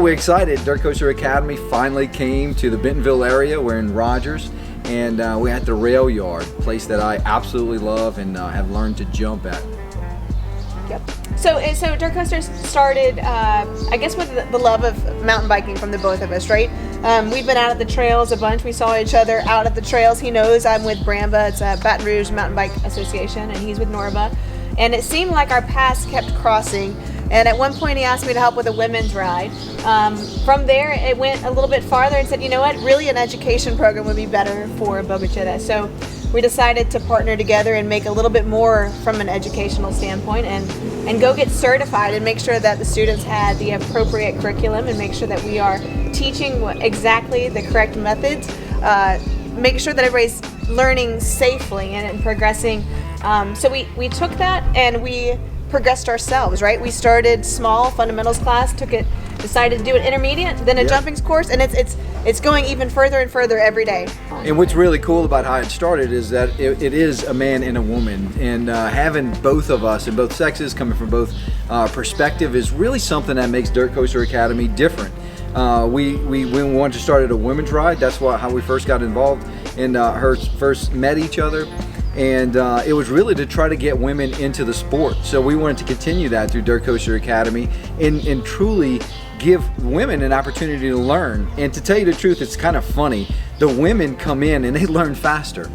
we're excited. Dirt Coaster Academy finally came to the Bentonville area. We're in Rogers, and we're at the Rail Yard, a place that I absolutely love and have learned to jump at. Yep. So Dirt Coasters started, I guess, with the love of mountain biking from the both of us, right? We've been out at the trails a bunch. We saw each other out at the trails. He knows I'm with Bramba. It's a Baton Rouge Mountain Bike Association, and he's with Norva. And it seemed like our paths kept crossing. And at one point he asked me to help with a women's ride. From there it went a little bit farther and said, you know what, really an education program would be better for Bogue Chitto. So we decided to partner together and make a little bit more from an educational standpoint and go get certified and make sure that the students had the appropriate curriculum and make sure that we are teaching exactly the correct methods, making sure that everybody's learning safely and progressing. So we took that and we progressed ourselves, right? We started small fundamentals class, decided to do an intermediate, then a jumping course, and it's going even further and further every day. And what's really cool about how it started is that it is a man and a woman, and having both of us and both sexes coming from both perspective is really something that makes Dirt Coaster Academy different. We wanted to start at a women's ride. That's how we first got involved and first met each other. And it was really to try to get women into the sport. So we wanted to continue that through Dirt Coaster Academy and truly give women an opportunity to learn. And to tell you the truth, it's kind of funny. The women come in and they learn faster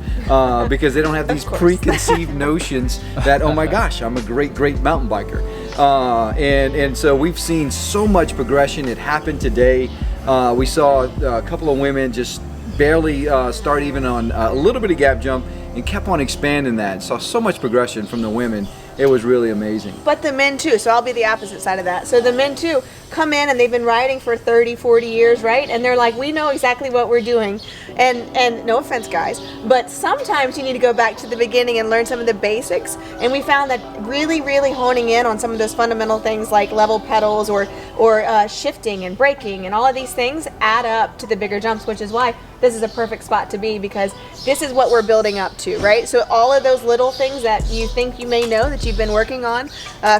because they don't have these preconceived notions that, oh my gosh, I'm a great mountain biker. And so we've seen so much progression. It happened today. We saw a couple of women just barely start even on a little bit of gap jump and kept on expanding that. Saw so much progression from the women. It was really amazing. But the men too, so I'll be the opposite side of that. So the men too come in and they've been riding for 30, 40 years, right? And they're like, we know exactly what we're doing. And no offense, guys, but sometimes you need to go back to the beginning and learn some of the basics. And we found that really honing in on some of those fundamental things like level pedals or shifting and braking and all of these things add up to the bigger jumps, which is why this is a perfect spot to be, because this is what we're building up to, right? So all of those little things that you think you may know that you've been working on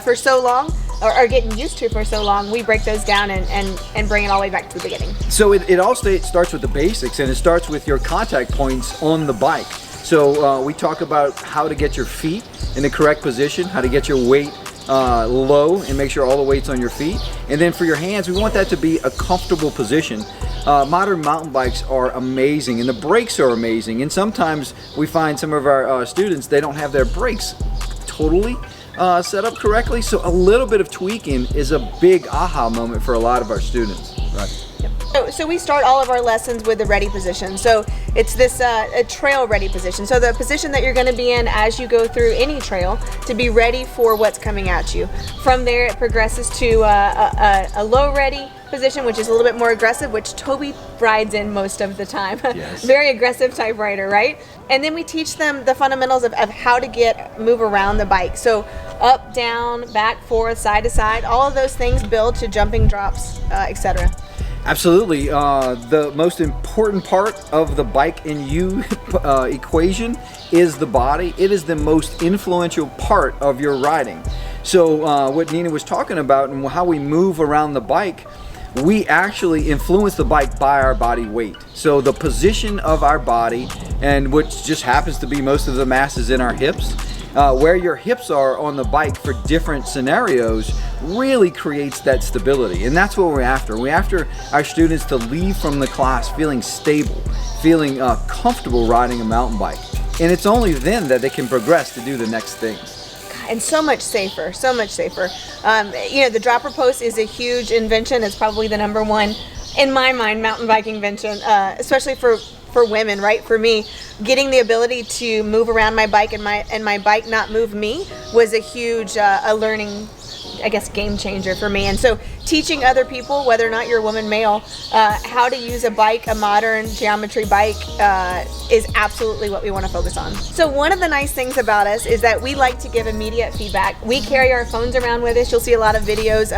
for so long or getting used to for so long, we break those down and bring it all the way back to the beginning. So it all starts with the basics, and it starts with your contact points on the bike. So we talk about how to get your feet in the correct position, how to get your weight low and make sure all the weight's on your feet. And then for your hands, we want that to be a comfortable position. Modern mountain bikes are amazing and the brakes are amazing, and sometimes we find some of our students, they don't have their brakes totally set up correctly, so a little bit of tweaking is a big aha moment for a lot of our students. Right. So we start all of our lessons with the ready position. So it's this a trail ready position. So the position that you're going to be in as you go through any trail to be ready for what's coming at you. From there it progresses to a low ready position, which is a little bit more aggressive, which Toby rides in most of the time. Yes. Very aggressive type rider, right? And then we teach them the fundamentals of how to move around the bike. So up, down, back, forth, side to side, all of those things build to jumping drops, etc. Absolutely. The most important part of the bike and you equation is the body. It is the most influential part of your riding. So what Nina was talking about and how we move around the bike, we actually influence the bike by our body weight. So the position of our body, and which just happens to be most of the mass is in our hips, where your hips are on the bike for different scenarios really creates that stability. And that's what we're after. We're after our students to leave from the class feeling stable, feeling comfortable riding a mountain bike. And it's only then that they can progress to do the next things. And so much safer, so much safer. The dropper post is a huge invention. It's probably the #1, in my mind, mountain biking invention, especially for women, right? For me, getting the ability to move around my bike and my bike not move me was a huge a learning, I guess, game changer for me. And so teaching other people, whether or not you're a woman, male, how to use a bike, a modern geometry bike, is absolutely what we want to focus on. So one of the nice things about us is that we like to give immediate feedback. We carry our phones around with us. You'll see a lot of videos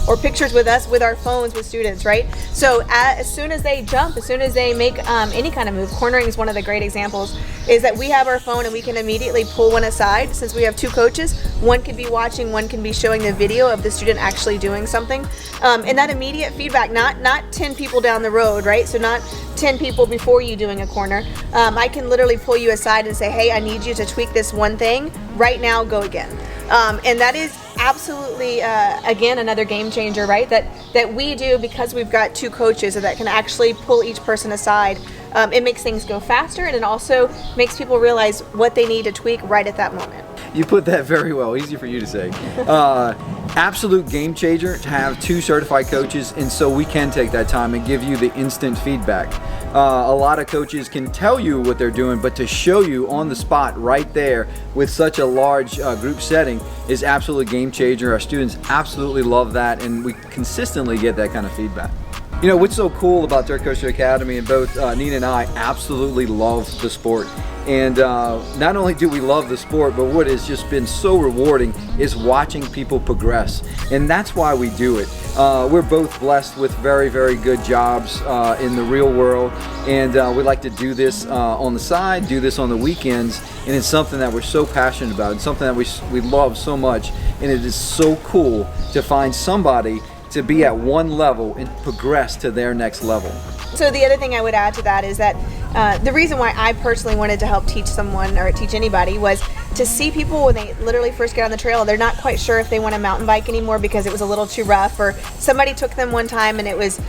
or pictures with us with our phones with students, right? So as soon as they jump, as soon as they make any kind of move, cornering is one of the great examples, is that we have our phone and we can immediately pull one aside. Since we have two coaches, one can be watching, one can be showing the video of the student actually doing something. And that immediate feedback, not 10 people down the road, right? So not 10 people before you doing a corner. I can literally pull you aside and say, hey, I need you to tweak this one thing. Right now, go again. And that is absolutely, again, another game changer, right? That we do because we've got two coaches that can actually pull each person aside. It makes things go faster, and it also makes people realize what they need to tweak right at that moment. You put that very well. Easy for you to say. Absolute game changer to have two certified coaches, and so we can take that time and give you the instant feedback. A lot of coaches can tell you what they're doing, but to show you on the spot right there with such a large group setting is absolutely game changer. Our students absolutely love that, and we consistently get that kind of feedback. You know, what's so cool about Dirt Coaster Academy, and both Nina and I absolutely love the sport. And not only do we love the sport, but what has just been so rewarding is watching people progress. And that's why we do it. We're both blessed with very, very good jobs in the real world. And we like to do this on the side, do this on the weekends. And it's something that we're so passionate about and something that we love so much. And it is so cool to find somebody to be at one level and progress to their next level. So the other thing I would add to that is that the reason why I personally wanted to help teach someone or teach anybody was to see people when they literally first get on the trail, they're not quite sure if they want to mountain bike anymore because it was a little too rough, or somebody took them one time and it was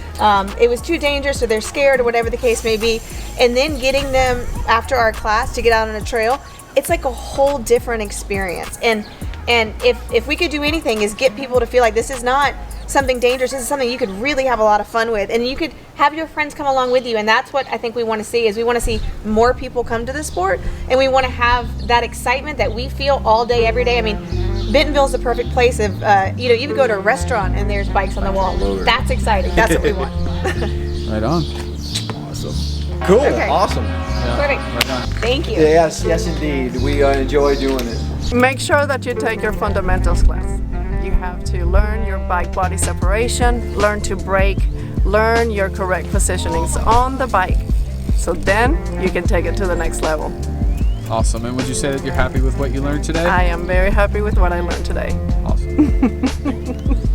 too dangerous, or they're scared, or whatever the case may be. And then getting them after our class to get out on a trail, it's like a whole different experience. And if we could do anything, is get people to feel like this is not something dangerous. This is something you could really have a lot of fun with, and you could have your friends come along with you. And that's what I think we want to see, is we want to see more people come to the sport, and we want to have that excitement that we feel all day, every day. I mean, Bentonville's the perfect place of, you could go to a restaurant and there's bikes on the wall. That's exciting. That's what we want. Right on. Awesome. Cool. Okay. Awesome. Perfect. Right on. Thank you. Yes, yes indeed. We enjoy doing it. Make sure that you take your fundamentals class. You have to learn your bike body separation, learn to brake, learn your correct positionings on the bike. So then you can take it to the next level. Awesome. And would you say that you're happy with what you learned today? I am very happy with what I learned today. Awesome.